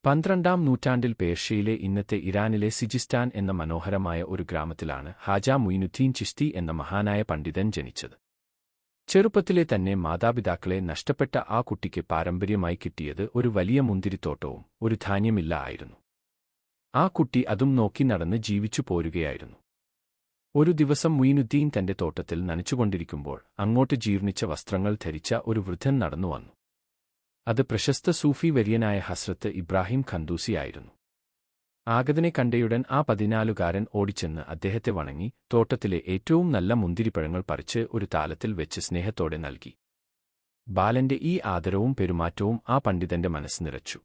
12ാം നൂറ്റാണ്ടിൽ പേർഷ്യയിലെ ഇന്നത്തെ ഇറാനിലെ സിജിസ്ഥാൻ എന്ന മനോഹരമായ ഒരു ഗ്രാമത്തിലാണ് ഹാജ മുയിനുദ്ദീൻ ചിശ്തി എന്ന മഹാനായ പണ്ഡിതൻ ജനിച്ചത്. ചെറുപ്പത്തിലെ തന്നെ മാതാപിതാക്കളെ നഷ്ടപ്പെട്ട ആ കുട്ടിക്ക് പാരമ്പര്യമായി കിട്ടിയത് ഒരു വലിയ മുന്തിരിത്തോട്ടവും ഒരു ധാന്യമില്ല ആയിരുന്നു. ആ കുട്ടി അതും നോക്കി നടന്ന് ജീവിച്ചു പോരുകയായിരുന്നു. ഒരു ദിവസം മുയിനുദ്ദീൻ തന്റെ തോട്ടത്തിൽ നനച്ചുകൊണ്ടിരിക്കുമ്പോൾ അങ്ങോട്ട് ജീർണിച്ച വസ്ത്രങ്ങൾ ധരിച്ച ഒരു വൃദ്ധൻ നടന്നുവന്നു. അത് പ്രശസ്ത സൂഫി വര്യനായ ഹസ്രത്ത് ഇബ്രാഹിം ഖന്ദൂസിയായിരുന്നു. ആഗതനെ കണ്ടയുടൻ ആ 14കാരൻ ഓടിച്ചെന്ന് അദ്ദേഹത്തെ വണങ്ങി തോട്ടത്തിലെ ഏറ്റവും നല്ല മുന്തിരിപ്പഴങ്ങൾ പറിച്ച് ഒരു താലത്തിൽ വെച്ച് സ്നേഹത്തോടെ നൽകി. ബാലന്റെ ഈ ആദരവും പെരുമാറ്റവും ആ പണ്ഡിതന്റെ മനസ്സ് നിറച്ചു.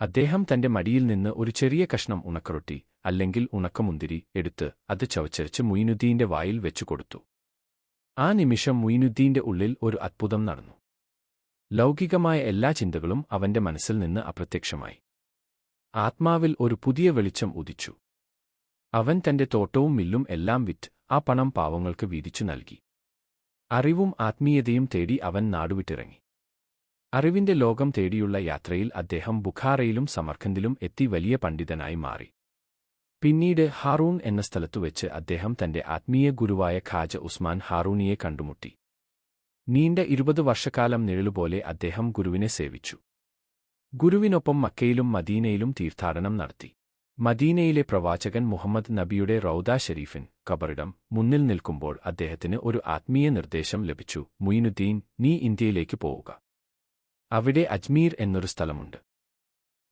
അദ്ദേഹം തന്റെ മടിയിൽ നിന്ന് ഒരു ചെറിയ കഷ്ണം ഉണക്കറൊട്ടി, അല്ലെങ്കിൽ ഉണക്കമുന്തിരി, എടുത്ത് അത് ചവച്ചരച്ച് മുയിനുദ്ദീന്റെ വായിൽ വെച്ചുകൊടുത്തു. ആ നിമിഷം മുയിനുദ്ദീന്റെ ഉള്ളിൽ ഒരു അത്ഭുതം നടന്നു. ലൗകികമായ എല്ലാ ചിന്തകളും അവന്റെ മനസ്സിൽ നിന്ന് അപ്രത്യക്ഷമായി. ആത്മാവിൽ ഒരു പുതിയ വെളിച്ചം ഉദിച്ചു. അവൻ തന്റെ തോട്ടവും മില്ലും എല്ലാം വിറ്റ് ആ പണം പാവങ്ങൾക്ക് വീതിച്ചു നൽകി. അറിവും ആത്മീയതയും തേടി അവൻ നാടുവിട്ടിറങ്ങി. അറിവിന്റെ ലോകം തേടിയുള്ള യാത്രയിൽ അദ്ദേഹം ബുഖാറയിലും സമർഖന്ദിലും എത്തി വലിയ പണ്ഡിതനായി മാറി. പിന്നീട് ഹാറൂൺ എന്ന സ്ഥലത്തുവെച്ച് അദ്ദേഹം തന്റെ ആത്മീയ ഗുരുവായ ഖാജ ഉസ്മാൻ ഹാറൂണിയെ കണ്ടുമുട്ടി. നീണ്ട 20 വർഷക്കാലം നിഴലുപോലെ അദ്ദേഹം ഗുരുവിനെ സേവിച്ചു. ഗുരുവിനൊപ്പം മക്കയിലും മദീനയിലും തീർത്ഥാടനം നടത്തി. മദീനയിലെ പ്രവാചകൻ മുഹമ്മദ് നബിയുടെ റൗദ ഷരീഫിൻ ഖബറിടം മുന്നിൽ നിൽക്കുമ്പോൾ അദ്ദേഹത്തിന് ഒരു ആത്മീയ നിർദ്ദേശം ലഭിച്ചു: മുയിനുദ്ദീൻ, നീ ഇന്ത്യയിലേക്ക് പോവുക. അവിടെ അജ്മീർ എന്നൊരു സ്ഥലമുണ്ട്.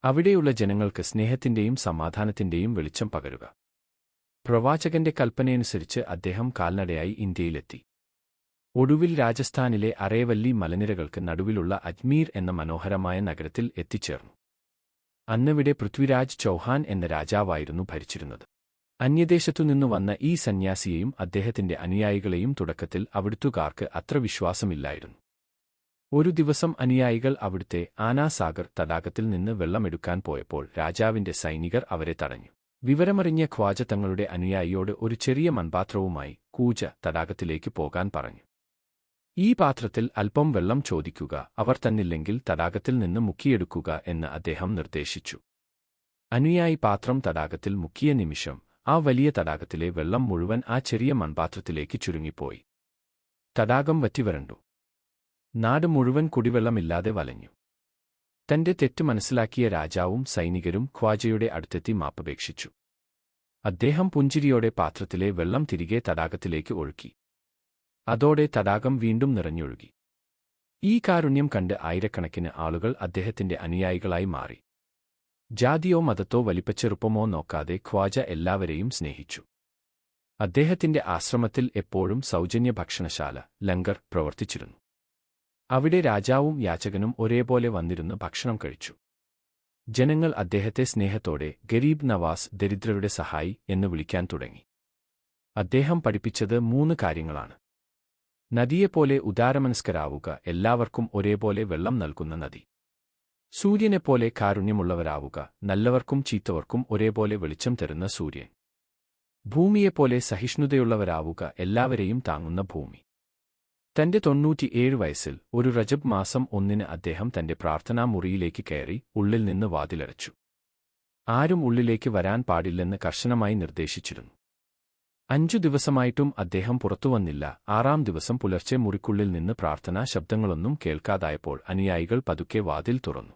അവിടെയുള്ള ജനങ്ങൾക്ക് സ്നേഹത്തിന്റെയും സമാധാനത്തിന്റെയും വെളിച്ചം പകരുക. പ്രവാചകന്റെ കൽപ്പനയനുസരിച്ച് അദ്ദേഹം കാൽനടയായി ഇന്ത്യയിലെത്തി. ഒടുവിൽ രാജസ്ഥാനിലെ അറേവല്ലി മലനിരകൾക്ക് നടുവിലുള്ള അജ്മീർ എന്ന മനോഹരമായ നഗരത്തിൽ എത്തിച്ചേർന്നു. അന്നവിടെ പൃഥ്വിരാജ് ചൗഹാൻ എന്ന രാജാവായിരുന്നു ഭരിച്ചിരുന്നത്. അന്യദേശത്തുനിന്നു വന്ന ഈ സന്യാസിയെയും അദ്ദേഹത്തിന്റെ അനുയായികളെയും തുടക്കത്തിൽ അവിടുത്തുകാർക്ക് അത്ര വിശ്വാസമില്ലായിരുന്നു. ഒരു ദിവസം അനുയായികൾ അവിടുത്തെ ആനാസാഗർ തടാകത്തിൽ നിന്ന് വെള്ളമെടുക്കാൻ പോയപ്പോൾ രാജാവിന്റെ സൈനികർ അവരെ തടഞ്ഞു. വിവരമറിഞ്ഞ ഖ്വാജ തങ്ങളുടെ അനുയായിയോട് ഒരു ചെറിയ മൺപാത്രവുമായി കൂജ തടാകത്തിലേക്ക് പോകാൻ പറഞ്ഞു. ഈ പാത്രത്തിൽ അല്പം വെള്ളം ചോദിക്കുക, അവർ തന്നില്ലെങ്കിൽ തടാകത്തിൽ നിന്ന് മുക്കിയെടുക്കുക എന്ന് അദ്ദേഹം നിർദ്ദേശിച്ചു. അനുയായി പാത്രം തടാകത്തിൽ മുക്കിയ നിമിഷം ആ വലിയ തടാകത്തിലെ വെള്ളം മുഴുവൻ ആ ചെറിയ മൺപാത്രത്തിലേക്ക് ചുരുങ്ങിപ്പോയി. തടാകം വറ്റിവരണ്ടു. നാട് മുഴുവൻ കുടിവെള്ളമില്ലാതെ വലഞ്ഞു. തന്റെ തെറ്റ് മനസ്സിലാക്കിയ രാജാവും സൈനികരും ഖ്വാജയുടെ അടുത്തെത്തി മാപ്പപേക്ഷിച്ചു. അദ്ദേഹം പുഞ്ചിരിയോടെ പാത്രത്തിലെ വെള്ളം തിരികെ തടാകത്തിലേക്ക് ഒഴുക്കി. അതോടെ തടാകം വീണ്ടും നിറഞ്ഞൊഴുകി. ഈ കാരുണ്യം കണ്ട് ആയിരക്കണക്കിന് ആളുകൾ അദ്ദേഹത്തിന്റെ അനുയായികളായി മാറി. ജാതിയോ മതത്തോ വലിപ്പച്ചെറുപ്പമോ നോക്കാതെ ഖ്വാജ എല്ലാവരെയും സ്നേഹിച്ചു. അദ്ദേഹത്തിന്റെ ആശ്രമത്തിൽ എപ്പോഴും സൗജന്യ ഭക്ഷണശാല ലങ്കർ പ്രവർത്തിച്ചിരുന്നു. അവിടെ രാജാവും യാചകനും ഒരേപോലെ വന്നിരുന്ന് ഭക്ഷണം കഴിച്ചു. ജനങ്ങൾ അദ്ദേഹത്തെ സ്നേഹത്തോടെ ഗരീബ് നവാസ്, ദരിദ്രരുടെ സഹായി എന്ന് വിളിക്കാൻ തുടങ്ങി. അദ്ദേഹം പഠിപ്പിച്ചത് 3 കാര്യങ്ങളാണ്. നദിയെപ്പോലെ ഉദാരമനസ്കരാവുക, എല്ലാവർക്കും ഒരേപോലെ വെള്ളം നൽകുന്ന നദി. സൂര്യനെപ്പോലെ കാരുണ്യമുള്ളവരാവുക, നല്ലവർക്കും ചീത്തവർക്കും ഒരേപോലെ വെളിച്ചം തരുന്ന സൂര്യൻ. ഭൂമിയെപ്പോലെ സഹിഷ്ണുതയുള്ളവരാവുക, എല്ലാവരെയും താങ്ങുന്ന ഭൂമി. തന്റെ 97 വയസ്സിൽ ഒരു റജബ് മാസം 1 അദ്ദേഹം തന്റെ പ്രാർത്ഥനാ മുറിയിലേക്ക് കയറി ഉള്ളിൽ നിന്ന് വാതിലടച്ചു. ആരും ഉള്ളിലേക്ക് വരാൻ പാടില്ലെന്ന് കർശനമായി നിർദ്ദേശിച്ചിരുന്നു. 5 ദിവസമായിട്ടും അദ്ദേഹം പുറത്തുവന്നില്ല. 6ാം ദിവസം പുലർച്ചെ മുറിക്കുള്ളിൽ നിന്ന് പ്രാർത്ഥനാ ശബ്ദങ്ങളൊന്നും കേൾക്കാതായപ്പോൾ അനുയായികൾ പതുക്കെ വാതിൽ തുറന്നു.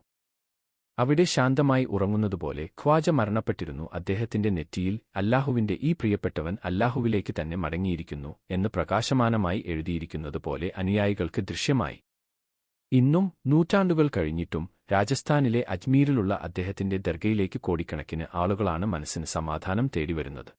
അവിടെ ശാന്തമായി ഉറങ്ങുന്നതുപോലെ ഖ്വാജ മരണപ്പെട്ടിരുന്നു. അദ്ദേഹത്തിന്റെ നെറ്റിയിൽ അല്ലാഹുവിന്റെ ഈ പ്രിയപ്പെട്ടവൻ അല്ലാഹുവിലേക്ക് തന്നെ മടങ്ങിയിരിക്കുന്നു എന്ന് പ്രകാശമാനമായി എഴുതിയിരിക്കുന്നതുപോലെ അനുയായികൾക്ക് ദൃശ്യമായി. ഇന്നും നൂറ്റാണ്ടുകൾ കഴിഞ്ഞിട്ടും രാജസ്ഥാനിലെ അജ്മീറിലുള്ള അദ്ദേഹത്തിന്റെ ദർഗയിലേക്ക് കോടിക്കണക്കിന് ആളുകളാണ് മനസ്സിന് സമാധാനം തേടിവരുന്നത്.